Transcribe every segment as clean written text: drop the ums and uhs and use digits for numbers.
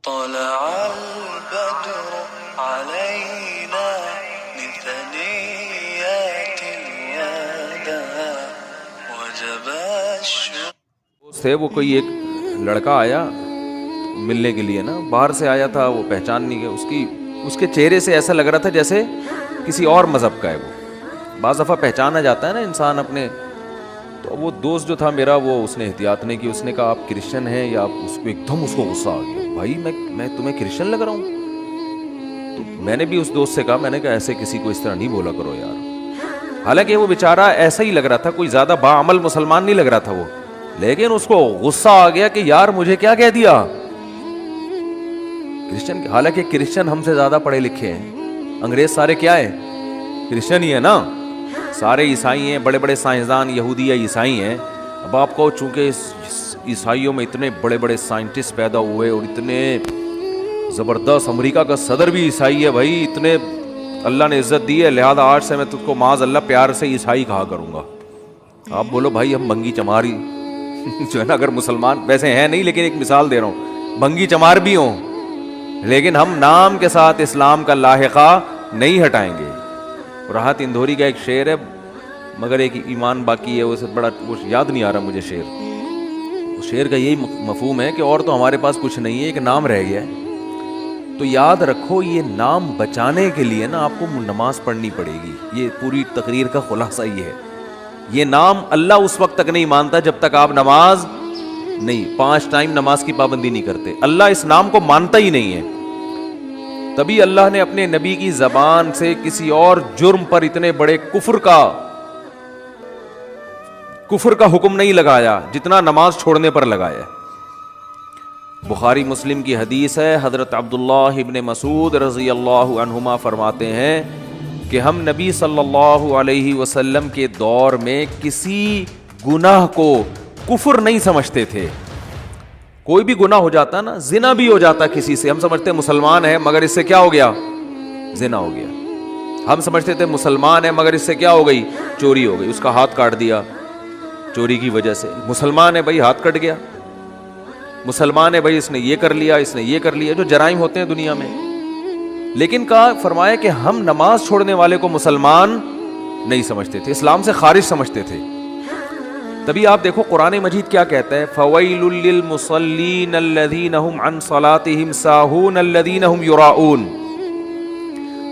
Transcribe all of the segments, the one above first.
طلع البدر علينا من ثنيات الوداع وجب الشكر. سے وہ کوئی ایک لڑکا آیا ملنے کے لیے نا، باہر سے آیا تھا، وہ پہچان نہیں گیا. اس کے چہرے سے ایسا لگ رہا تھا جیسے کسی اور مذہب کا ہے. وہ بعض دفعہ پہچانا جاتا ہے نا انسان اپنے. تو وہ دوست جو تھا میرا، وہ اس نے احتیاط نہیں کی، اس نے کہا آپ کرسچن ہیں یا آپ؟ اس کو ایک دم اس کو غصہ آ گیا، بھائی میں تمہیں کرسچن لگ رہا ہوں؟ تو میں نے بھی اس دوست سے کہا، میں نے کہا ایسے کسی کو اس طرح نہیں بولا کرو یار. حالانکہ وہ بیچارہ ایسا ہی لگ رہا تھا، کوئی زیادہ باعمل مسلمان نہیں لگ رہا تھا وہ، لیکن اس کو غصہ آ گیا کہ یار مجھے کیا کہہ دیا کرسچن. حالانکہ کرسچن ہم سے زیادہ پڑھے لکھے ہیں. انگریز سارے کیا ہیں؟ کرسچن ہی ہے نا. سارے عیسائی ہیں، بڑے بڑے سائنسدان یہودی یا عیسائی ہیں. اب آپ کو چونکہ عیسائیوں میں اتنے بڑے بڑے سائنٹسٹ پیدا ہوئے اور اتنے زبردست، امریکہ کا صدر بھی عیسائی ہے بھائی، اتنے اللہ نے عزت دی ہے، لہذا آج سے میں تجھ کو معاذ اللہ پیار سے عیسائی کہا کروں گا. آپ بولو بھائی ہم بنگی چماری جو ہے نا، اگر مسلمان ویسے ہیں نہیں لیکن ایک مثال دے رہا ہوں، بنگی چمار بھی ہوں لیکن ہم نام کے ساتھ اسلام کا لاحقہ نہیں ہٹائیں گے. راحت اندھوری کا ایک شعر ہے، مگر ایک ایمان باقی ہے، اسے بڑا یاد نہیں آ رہا مجھے شعر. اس شعر کا یہی مفہوم ہے کہ اور تو ہمارے پاس کچھ نہیں ہے، ایک نام رہ گیا ہے. تو یاد رکھو یہ نام بچانے کے لیے نا آپ کو نماز پڑھنی پڑے گی. یہ پوری تقریر کا خلاصہ یہ ہے. یہ نام اللہ اس وقت تک نہیں مانتا جب تک آپ نماز نہیں، 5 ٹائم نماز کی پابندی نہیں کرتے. اللہ اس نام کو مانتا ہی نہیں ہے. تبھی اللہ نے اپنے نبی کی زبان سے کسی اور جرم پر اتنے بڑے کفر کا حکم نہیں لگایا جتنا نماز چھوڑنے پر لگایا. بخاری مسلم کی حدیث ہے، حضرت عبداللہ ابن مسعود رضی اللہ عنہما فرماتے ہیں کہ ہم نبی صلی اللہ علیہ وسلم کے دور میں کسی گناہ کو کفر نہیں سمجھتے تھے. کوئی بھی گناہ ہو جاتا نا، زنا بھی ہو جاتا کسی سے، ہم سمجھتے مسلمان ہے مگر اس سے کیا ہو گیا؟ زنا ہو گیا. ہم سمجھتے تھے مسلمان ہے مگر اس سے کیا ہو گئی؟ چوری ہو گئی، اس کا ہاتھ کاٹ دیا چوری کی وجہ سے. مسلمان ہے بھائی، ہاتھ کٹ گیا. مسلمان ہے بھائی، اس نے یہ کر لیا، اس نے یہ کر لیا، جو جرائم ہوتے ہیں دنیا میں. لیکن کہا فرمایا کہ ہم نماز چھوڑنے والے کو مسلمان نہیں سمجھتے تھے، اسلام سے خارج سمجھتے تھے. تبھی آپ دیکھو قرآن مجید کیا کہتا ہے، فَوَيْلٌ لِّلْمُصَلِّينَ الَّذِينَ هُمْ عَنْ صَلَاتِهِمْ سَاهُونَ الَّذِينَ هُمْ يُرَاءُونَ.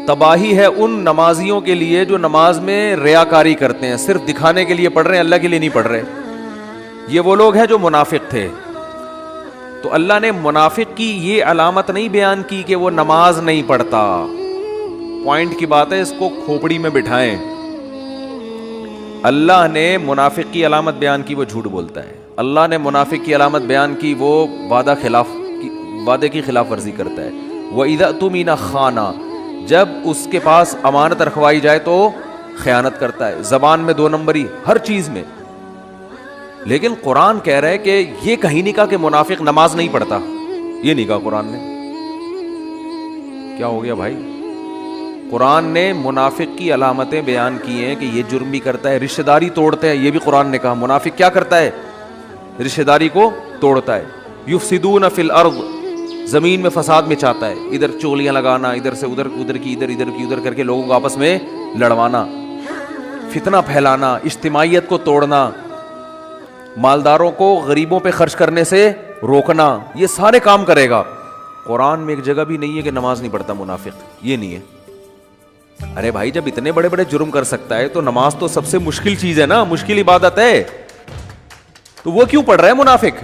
تباہی ہے ان نمازیوں کے لیے جو نماز میں ریاکاری کرتے ہیں، صرف دکھانے کے لیے پڑھ رہے ہیں، اللہ کے لیے نہیں پڑھ رہے. یہ وہ لوگ ہیں جو منافق تھے. تو اللہ نے منافق کی یہ علامت نہیں بیان کی کہ وہ نماز نہیں پڑھتا. پوائنٹ کی بات ہے، اس کو کھوپڑی میں بٹھائیں. اللہ نے منافق کی علامت بیان کی وہ جھوٹ بولتا ہے. اللہ نے منافق کی علامت بیان کی وہ وعدے کی خلاف ورزی کرتا ہے. وَإِذَا اؤْتُمِنَ خَانَ، جب اس کے پاس امانت رکھوائی جائے تو خیانت کرتا ہے. زبان میں 2 نمبری ہر چیز میں. لیکن قرآن کہہ رہا ہے کہ یہ کہیں نہیں کہا کہ منافق نماز نہیں پڑھتا. یہ نہیں کہا قرآن نے. کیا ہو گیا بھائی؟ قرآن نے منافق کی علامتیں بیان کی ہیں کہ یہ جرم بھی کرتا ہے، رشتہ داری توڑتا ہے. یہ بھی قرآن نے کہا منافق کیا کرتا ہے؟ رشتہ داری کو توڑتا ہے. یفسدون فی الارض، زمین میں فساد مچاتا ہے. ادھر چغلیاں لگانا، ادھر سے ادھر، ادھر کی ادھر، ادھر کی ادھر کر کے لوگوں کو آپس میں لڑوانا، فتنہ پھیلانا، اجتماعیت کو توڑنا، مالداروں کو غریبوں پہ خرچ کرنے سے روکنا. یہ سارے کام کرے گا. قرآن میں ایک جگہ بھی نہیں ہے کہ نماز نہیں پڑھتا منافق. یہ نہیں ہے. ارے بھائی جب اتنے بڑے بڑے جرم کر سکتا ہے تو نماز تو سب سے مشکل چیز ہے نا، مشکل عبادت ہے. تو وہ کیوں پڑھ رہا ہے منافق؟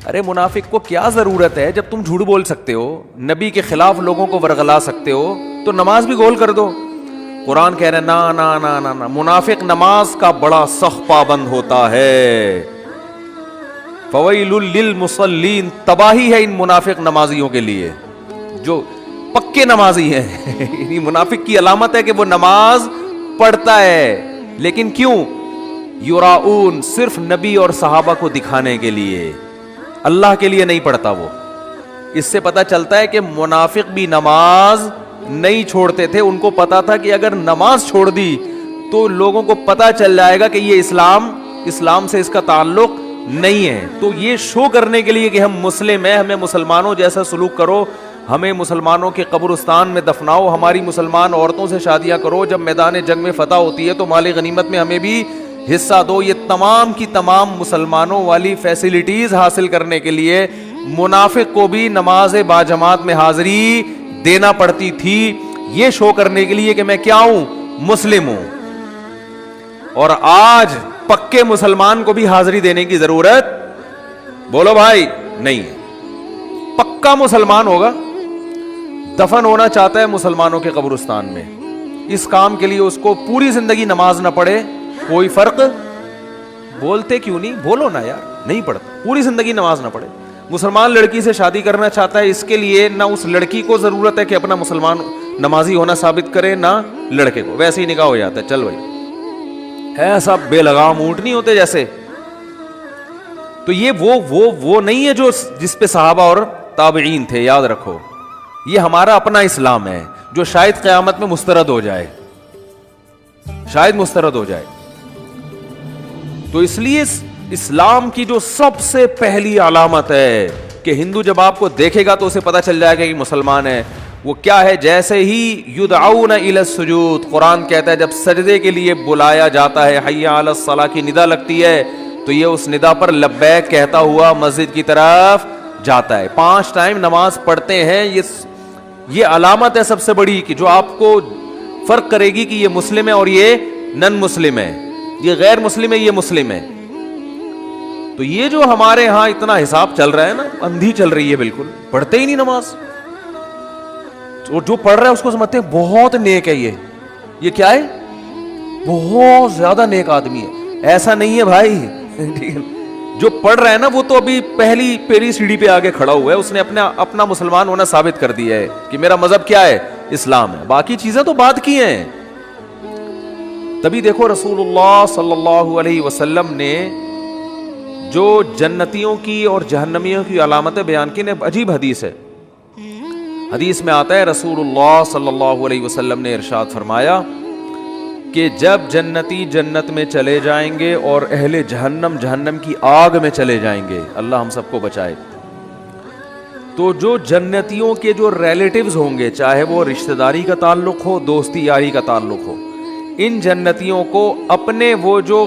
ارے منافق کو کیا ضرورت ہے؟ جب تم جھوٹ بول سکتے ہو، نبی کے خلاف لوگوں کو ورغلا سکتے ہو، تو نماز بھی گول کر دو. قرآن کہہ رہے نا نا نا نا نا، منافق نماز کا بڑا سخت پابند ہوتا ہے. فویل للمصلین، تباہی ہے ان منافق نمازیوں کے لیے جو پکے نمازی ہیں. منافق کی علامت ہے کہ وہ نماز پڑھتا ہے، لیکن کیوں؟ یراؤن، صرف نبی اور صحابہ کو دکھانے کے لیے، اللہ کے لیے نہیں پڑھتا وہ. اس سے پتہ چلتا ہے کہ منافق بھی نماز نہیں چھوڑتے تھے. ان کو پتا تھا کہ اگر نماز چھوڑ دی تو لوگوں کو پتہ چل جائے گا کہ یہ اسلام سے اس کا تعلق نہیں ہے. تو یہ شو کرنے کے لیے کہ ہم مسلم ہیں, ہمیں مسلمانوں جیسا سلوک کرو, ہمیں مسلمانوں کے قبرستان میں دفناؤ, ہماری مسلمان عورتوں سے شادیاں کرو, جب میدان جنگ میں فتح ہوتی ہے تو مال غنیمت میں ہمیں بھی حصہ دو, یہ تمام کی تمام مسلمانوں والی فیسلٹیز حاصل کرنے کے لیے منافق کو بھی نماز باجماعت میں حاضری دینا پڑتی تھی, یہ شو کرنے کے لیے کہ میں کیا ہوں, مسلم ہوں. اور آج پکے مسلمان کو بھی حاضری دینے کی ضرورت, بولو بھائی, نہیں ہے. پکا مسلمان ہوگا, دفن ہونا چاہتا ہے مسلمانوں کے قبرستان میں, اس کام کے لیے اس کو پوری زندگی نماز نہ پڑھے کوئی فرق, بولتے کیوں نہیں, بولو نا یار, نہیں پڑھتا, پوری زندگی نماز نہ پڑھے. مسلمان لڑکی سے شادی کرنا چاہتا ہے, اس کے لیے نہ اس لڑکی کو ضرورت ہے کہ اپنا مسلمان نمازی ہونا ثابت کرے, نہ لڑکے کو, ویسے ہی نکاح ہو جاتا ہے, چل بھائی, ہے سب بے لگام اونٹ نہیں ہوتے جیسے. تو یہ وہ نہیں ہے جو جس پہ صحابہ اور تابعین تھے, یاد رکھو. یہ ہمارا اپنا اسلام ہے جو شاید قیامت میں مسترد ہو جائے, شاید مسترد ہو جائے. تو اس لیے اسلام کی جو سب سے پہلی علامت ہے کہ ہندو جب آپ کو دیکھے گا تو اسے پتا چل جائے گا کہ مسلمان ہے, وہ کیا ہے, جیسے ہی یدعون الی السجود, قرآن کہتا ہے جب سجدے کے لیے بلایا جاتا ہے, حی علی الصلاۃ کی ندا لگتی ہے, تو یہ اس ندا پر لبیک کہتا ہوا مسجد کی طرف جاتا ہے. 5 ٹائم نماز پڑھتے ہیں, یہ علامت ہے سب سے بڑی کہ جو آپ کو فرق کرے گی کہ یہ مسلم ہے اور یہ نن مسلم ہے, یہ غیر مسلم ہے, یہ مسلم ہے. تو یہ جو ہمارے ہاں اتنا حساب چل رہا ہے نا, اندھی چل رہی ہے, بالکل پڑھتے ہی نہیں نماز. اور جو پڑھ رہا ہے اس کو سمجھتے ہیں بہت نیک ہے, یہ کیا ہے, بہت زیادہ نیک آدمی ہے. ایسا نہیں ہے بھائی, جو پڑھ رہا ہے نا وہ تو ابھی پہلی سیڑھی پہ آگے کھڑا ہوا ہے, اس نے اپنا مسلمان ہونا ثابت کر دیا ہے کہ میرا مذہب کیا ہے, اسلام ہے, باقی چیزیں تو بات کی ہیں. تبھی دیکھو رسول اللہ صلی اللہ علیہ وسلم نے جو جنتیوں کی اور جہنمیوں کی علامتیں بیان کی, عجیب حدیث ہے. حدیث میں آتا ہے رسول اللہ صلی اللہ علیہ وسلم نے ارشاد فرمایا کہ جب جنتی جنت میں چلے جائیں گے اور اہل جہنم جہنم کی آگ میں چلے جائیں گے, اللہ ہم سب کو بچائے, تو جو جنتیوں کے جو ریلیٹیوز ہوں گے, چاہے وہ رشتہ داری کا تعلق ہو, دوستی یاری کا تعلق ہو, ان جنتیوں کو اپنے وہ جو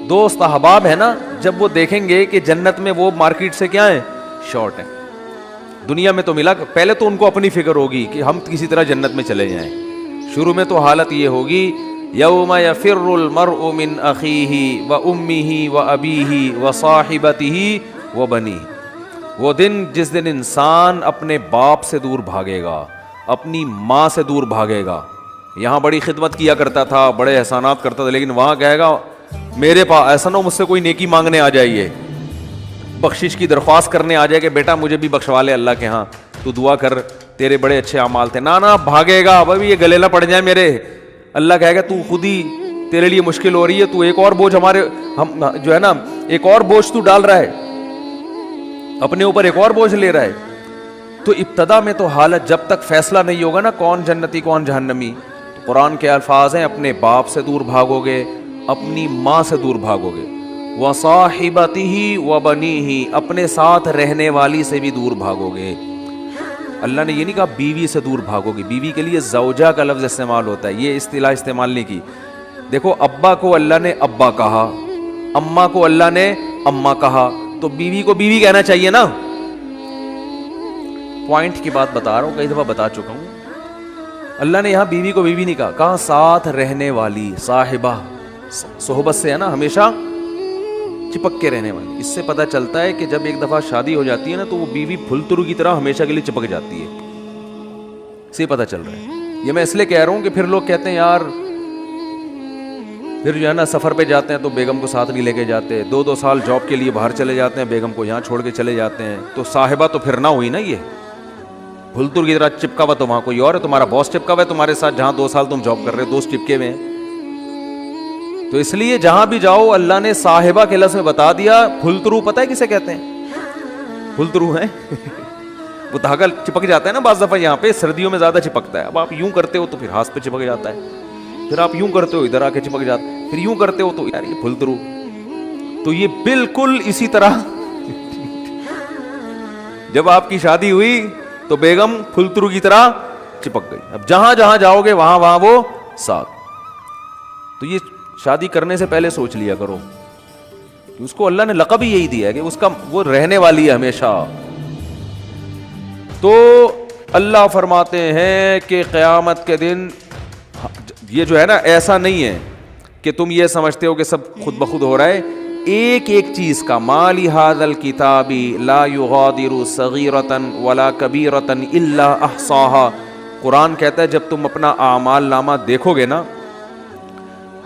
دوست احباب ہے نا, جب وہ دیکھیں گے کہ جنت میں وہ مارکیٹ سے کیا ہیں, شارٹ ہیں, دنیا میں تو ملا, پہلے تو ان کو اپنی فکر ہوگی کہ ہم کسی طرح جنت میں چلے جائیں. شروع میں تو حالت یہ ہوگی, یوم یفر المرء من اخیہ و امہ و ابیہ و صاحبتہ و بنیہ, وہ دن جس دن انسان اپنے باپ سے دور بھاگے گا, اپنی ماں سے دور بھاگے گا. یہاں بڑی خدمت کیا کرتا تھا, بڑے احسانات کرتا تھا, لیکن وہاں کہے گا میرے پاس ایسا نہ ہو مجھ سے کوئی نیکی مانگنے آ جائیے, بخشش کی درخواست کرنے آ جائے کہ بیٹا مجھے بھی بخشوا لے اللہ کے ہاں, تو دعا کر, تیرے بڑے اچھے اعمال تھے. نہ بھاگے گا, ابھی یہ گلے نہ پڑ جائے میرے. اللہ کہے گا تو خود ہی تیرے لیے مشکل ہو رہی ہے, تو ایک اور بوجھ ہم جو ہے نا, ایک اور بوجھ تو ڈال رہا ہے اپنے اوپر, ایک اور بوجھ لے رہا ہے. تو ابتدا میں تو حالت جب تک فیصلہ نہیں ہوگا نا کون جنتی کون جہنمی, تو قرآن کے الفاظ ہیں اپنے باپ سے دور بھاگو گے, اپنی ماں سے دور بھاگو گے, وصاحبتہ وبنیہ, اپنے ساتھ رہنے والی سے بھی دور بھاگو گے. اللہ نے یہ نہیں کہا بیوی سے دور بھاگو گے, بیوی کے لیے زوجہ کا لفظ استعمال ہوتا ہے, یہ اصطلاح استعمال نہیں کی. دیکھو ابا کو اللہ نے ابا کہا, اماں کو اللہ نے اماں کہا, تو بیوی کو بیوی کہنا چاہیے نا. پوائنٹ کی بات بتا رہا ہوں, کئی دفعہ بتا چکا ہوں. اللہ نے یہاں بیوی کو بیوی نہیں کہا, کہا ساتھ رہنے والی, صاحبہ, صحبت سے ہے نا, ہمیشہ چپک کے رہنے والی. اس سے پتہ چلتا ہے کہ جب ایک دفعہ شادی ہو جاتی ہے نا, تو وہ بیوی پھلترو کی طرح ہمیشہ کے لیے چپک جاتی ہے. اس سے پتہ چل رہا ہے. یہ میں اس لیے کہہ رہا ہوں کہ پھر لوگ کہتے ہیں یار پھر جو ہے نا سفر پہ جاتے ہیں تو بیگم کو ساتھ نہیں لے کے جاتے, 2 سال جاب کے لیے باہر چلے جاتے ہیں, بیگم کو یہاں چھوڑ کے چلے جاتے ہیں, تو صاحبہ تو پھر نہ ہوئی نا, یہ پھلتر کی طرح چپکا ہوا تو وہاں کوئی اور ہے, تمہارا باس چپکا ہوا ہے تمہارے ساتھ, جہاں 2 سال تم جاب کر رہے, دوست چپکے ہوئے ہیں. تو اس لیے جہاں بھی جاؤ اللہ نے صاحبہ کے لفظ میں بتا دیا. پھلترو پتہ ہے کسے کہتے ہیں, پھلترو ہیں وہ دھاگا چپک جاتا ہے نا بعض دفعہ, یہاں پہ سردیوں میں زیادہ چپکتا ہے. اب آپ یوں کرتے ہو تو پھر ہاتھ پہ چپک جاتا ہے, پھر آپ یوں کرتے ہو ادھر آ کے چپک جاتا ہے, پھر یوں کرتے ہو تو یار یہ پھلترو. تو یہ بالکل اسی طرح جب آپ کی شادی ہوئی تو بیگم پھلترو کی طرح چپک گئی. اب جہاں جہاں جاؤ گے وہاں وہاں وہ ساتھ. تو یہ شادی کرنے سے پہلے سوچ لیا کرو کہ اس کو اللہ نے لقب ہی یہی دیا ہے کہ اس کا وہ رہنے والی ہے ہمیشہ. تو اللہ فرماتے ہیں کہ قیامت کے دن یہ جو ہے نا ایسا نہیں ہے کہ تم یہ سمجھتے ہو کہ سب خود بخود ہو رہا ہے. ایک ایک چیز کا مالی ھذا الکتاب لا یغادر صغیرۃ ولا کبیرۃ الا احصاها. قرآن کہتا ہے جب تم اپنا اعمال نامہ دیکھو گے نا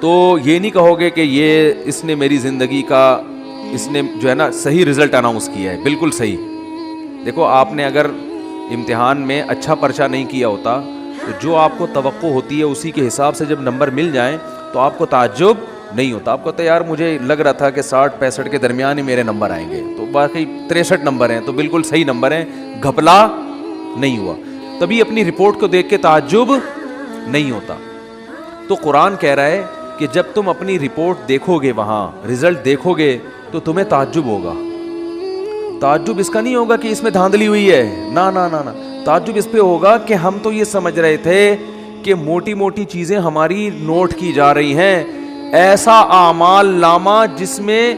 تو یہ نہیں کہو گے کہ یہ اس نے میری زندگی کا اس نے جو ہے نا صحیح رزلٹ اناؤنس کیا ہے. بالکل صحیح. دیکھو آپ نے اگر امتحان میں اچھا پرچہ نہیں کیا ہوتا تو جو آپ کو توقع ہوتی ہے اسی کے حساب سے جب نمبر مل جائیں تو آپ کو تعجب نہیں ہوتا. آپ کو تو یار مجھے لگ رہا تھا کہ 60-65 کے درمیان ہی میرے نمبر آئیں گے, تو باقی 63 نمبر ہیں تو بالکل صحیح نمبر ہیں, گھپلا نہیں ہوا. تبھی اپنی رپورٹ کو دیکھ کے تعجب نہیں ہوتا. تو قرآن کہہ رہا ہے کہ جب تم اپنی رپورٹ دیکھو گے وہاں رزلٹ دیکھو گے تو تمہیں تعجب ہوگا. تعجب اس کا نہیں ہوگا کہ اس میں دھاندلی ہوئی ہے, نا نا نا نا. تعجب اس پہ ہوگا کہ ہم تو یہ سمجھ رہے تھے کہ موٹی موٹی چیزیں ہماری نوٹ کی جا رہی ہیں, ایسا اعمال نامہ جس میں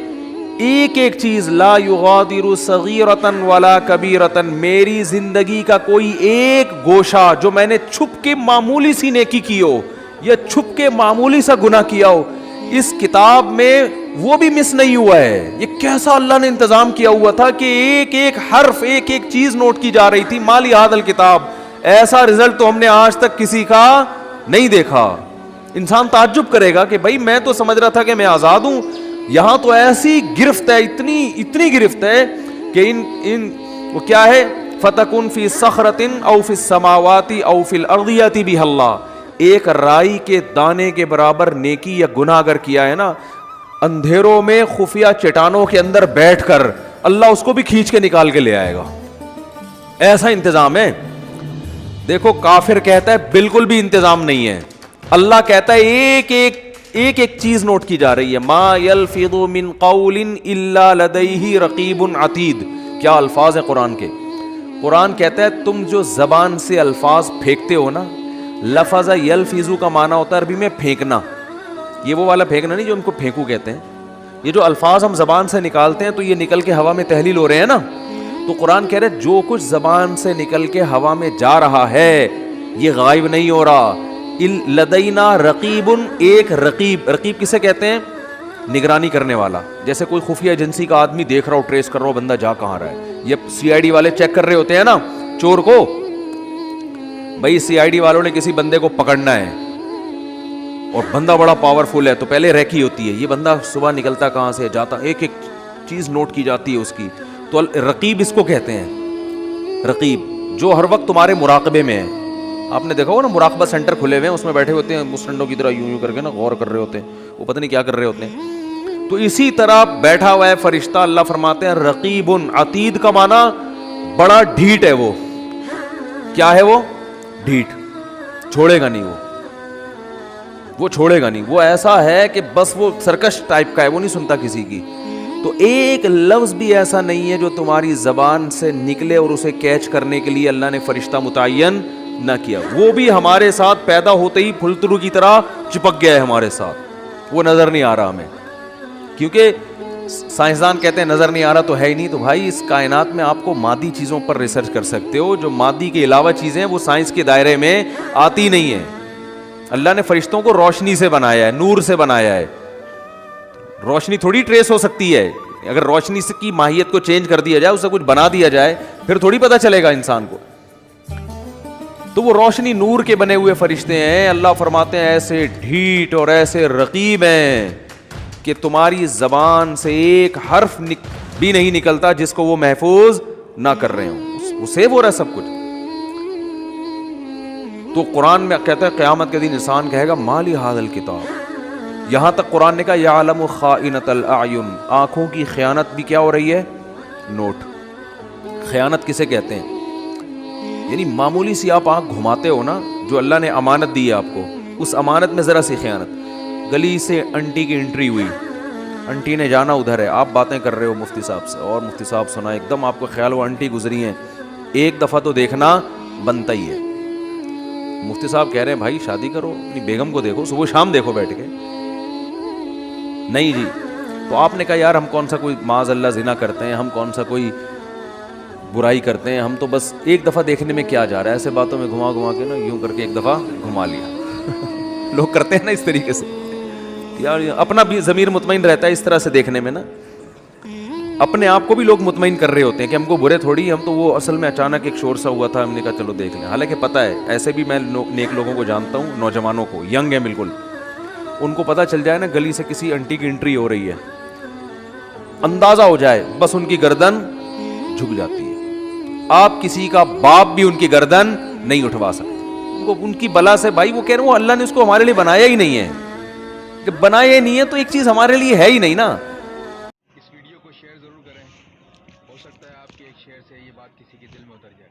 ایک ایک چیز لا یغادر صغیرۃ ولا کبیرۃ, میری زندگی کا کوئی ایک گوشہ جو میں نے چھپ کے معمولی سی نیکی کی ہو یا چھپ کے معمولی سا گناہ کیا ہو, اس کتاب میں وہ بھی مس نہیں ہوا ہے. یہ کیسا اللہ نے انتظام کیا ہوا تھا کہ ایک ایک حرف ایک ایک چیز نوٹ کی جا رہی تھی. مالی ھذا الکتاب, ایسا رزلٹ تو ہم نے آج تک کسی کا نہیں دیکھا. انسان تعجب کرے گا کہ بھائی میں تو سمجھ رہا تھا کہ میں آزاد ہوں, یہاں تو ایسی گرفت ہے, اتنی گرفت ہے کہ ان وہ کیا ہے فتکن فی صخرۃ او فی السماوات او فی الارض یاتی بہ اللہ. ایک رائی کے دانے کے برابر نیکی یا گناہ اگر کیا ہے نا, اندھیروں میں خفیہ چٹانوں کے اندر بیٹھ کر اللہ اس کو بھی کھینچ کے نکال کے لے آئے گا. ایسا انتظام ہے. دیکھو کافر کہتا ہے بالکل بھی انتظام نہیں ہے, اللہ کہتا ہے ایک ایک چیز نوٹ کی جا رہی ہے. ما یلفظ من قول الا لدیہ رقیب عتید. کیا الفاظ ہیں قرآن کے. قرآن کہتا ہے تم جو زبان سے الفاظ پھینکتے ہو نا, لفظ یلفظ کا معنی ہوتا ہے عربی میں پھینکنا. یہ وہ والا پھینکنا نہیں جو ان کو پھینکو کہتے ہیں. یہ جو الفاظ ہم زبان سے نکالتے ہیں تو یہ نکل کے ہوا میں تحلیل ہو رہے ہیں نا. تو قرآن کہہ رہے جو کچھ زبان سے نکل کے ہوا میں جا رہا ہے یہ غائب نہیں ہو رہا. لدینا رقیب, ایک رقیب. رقیب کسے کہتے ہیں؟ نگرانی کرنے والا. جیسے کوئی خفیہ ایجنسی کا آدمی دیکھ رہا ہو, ٹریس کر رہا ہو بندہ جا کہاں رہا ہے. یہ سی آئی ڈی والے چیک کر رہے ہوتے ہیں نا چور کو. بھائی سی آئی ڈی والوں نے کسی بندے کو پکڑنا ہے اور بندہ بڑا پاورفل ہے تو پہلے ریکی ہوتی ہے, یہ بندہ صبح نکلتا کہاں سے جاتا, ایک ایک چیز نوٹ کی جاتی ہے اس کی. تو رقیب اس کو کہتے ہیں. رقیب جو ہر وقت تمہارے مراقبے میں ہے. آپ نے دیکھا ہو نا مراقبہ سینٹر کھلے ہوئے ہیں, اس میں بیٹھے ہوتے ہیں مسٹنڈوں کی طرح یوں کر کے نا غور کر رہے ہوتے ہیں, وہ پتہ نہیں کیا کر رہے ہوتے ہیں. تو اسی طرح بیٹھا ہوا ہے فرشتہ. اللہ فرماتے ہیں رقیب عتید کا معنی بڑا ڈھیٹ ہے. وہ کیا ہے؟ وہ ڈھیٹ, چھوڑے گا نہیں, وہ چھوڑے گا نہیں. وہ ایسا ہے کہ بس وہ سرکش ٹائپ کا ہے, وہ نہیں سنتا کسی کی. تو ایک لفظ بھی ایسا نہیں ہے جو تمہاری زبان سے نکلے اور اسے کیچ کرنے کے لیے اللہ نے فرشتہ متعین نہ کیا. وہ بھی ہمارے ساتھ پیدا ہوتے ہی پھلترو کی طرح چپک گیا ہے ہمارے ساتھ. وہ نظر نہیں آ رہا ہمیں, کیونکہ سائنسدان کہتے ہیں نظر نہیں آ رہا تو ہے ہی نہیں. تو بھائی اس کائنات میں آپ کو مادی چیزوں پر ریسرچ کر سکتے ہو, جو مادی کے علاوہ چیزیں وہ سائنس کے دائرے میں آتی نہیں ہیں. اللہ نے فرشتوں کو روشنی سے بنایا ہے, نور سے بنایا ہے. روشنی تھوڑی ٹریس ہو سکتی ہے. اگر روشنی سے کی ماہیت کو چینج کر دیا جائے, اسے کچھ بنا دیا جائے, پھر تھوڑی پتہ چلے گا انسان کو. تو وہ روشنی نور کے بنے ہوئے فرشتے ہیں. اللہ فرماتے ہیں ایسے ڈھیٹ اور ایسے رقیب ہیں کہ تمہاری زبان سے ایک حرف بھی نہیں نکلتا جس کو وہ محفوظ نہ کر رہے ہوں. وہ سیو ہو رہا ہے سب کچھ. تو قرآن میں کہتا ہے قیامت کے دن انسان کہے گا مالی ھذا الکتاب. یہاں تک قرآن نے کہا یعلم خائنۃ الاعین, آنکھوں کی خیانت بھی کیا ہو رہی ہے؟ نوٹ. خیانت کسے کہتے ہیں؟ یعنی معمولی سی آپ آنکھ گھماتے ہو نا, جو اللہ نے امانت دی ہے آپ کو, اس امانت میں ذرا سی خیانت. گلی سے انٹی کی انٹری ہوئی, آنٹی نے جانا ادھر ہے, آپ باتیں کر رہے ہو مفتی صاحب سے, اور مفتی صاحب سنا, ایک دم آپ کو خیال وہ آنٹی گزری ہیں, ایک دفعہ تو دیکھنا بنتا ہی ہے. مفتی صاحب کہہ رہے ہیں بھائی شادی کرو, اپنی بیگم کو دیکھو, صبح شام دیکھو بیٹھ کے. نہیں جی, تو آپ نے کہا یار ہم کون سا کوئی معاذ اللہ زنا کرتے ہیں, ہم کون سا کوئی برائی کرتے ہیں, ہم تو بس ایک دفعہ دیکھنے میں کیا جا رہا ہے, ایسے باتوں میں گھما گھما کے نا یوں کر کے ایک دفعہ گھما لیا. لوگ کرتے ہیں نا اس طریقے سے یار, اپنا بھی ضمیر مطمئن رہتا ہے اس طرح سے دیکھنے میں نا, اپنے آپ کو بھی لوگ مطمئن کر رہے ہوتے ہیں کہ ہم کو برے تھوڑی, ہم تو وہ اصل میں اچانک ایک شور سا ہوا تھا, ہم نے کہا چلو دیکھ لیں. حالانکہ پتہ ہے ایسے بھی میں نیک لوگوں کو جانتا ہوں, نوجوانوں کو, ینگ ہیں بالکل, ان کو پتہ چل جائے نا گلی سے کسی انٹی کی انٹری ہو رہی ہے, اندازہ ہو جائے, بس ان کی گردن جھک جاتی ہے. آپ کسی کا باپ بھی ان کی گردن نہیں اٹھوا سکتے, ان کی بلا سے. بھائی وہ کہہ رہے ہیں اللہ نے اس کو ہمارے لیے بنایا ہی نہیں ہے, کہ بنایا ہی نہیں ہے تو ایک چیز ہمارے لیے ہے ہی نہیں نا. اس ویڈیو کو شیئر ضرور کریں, ہو سکتا ہے آپ کے ایک شیئر سے یہ بات کسی کے دل میں اتر جائے.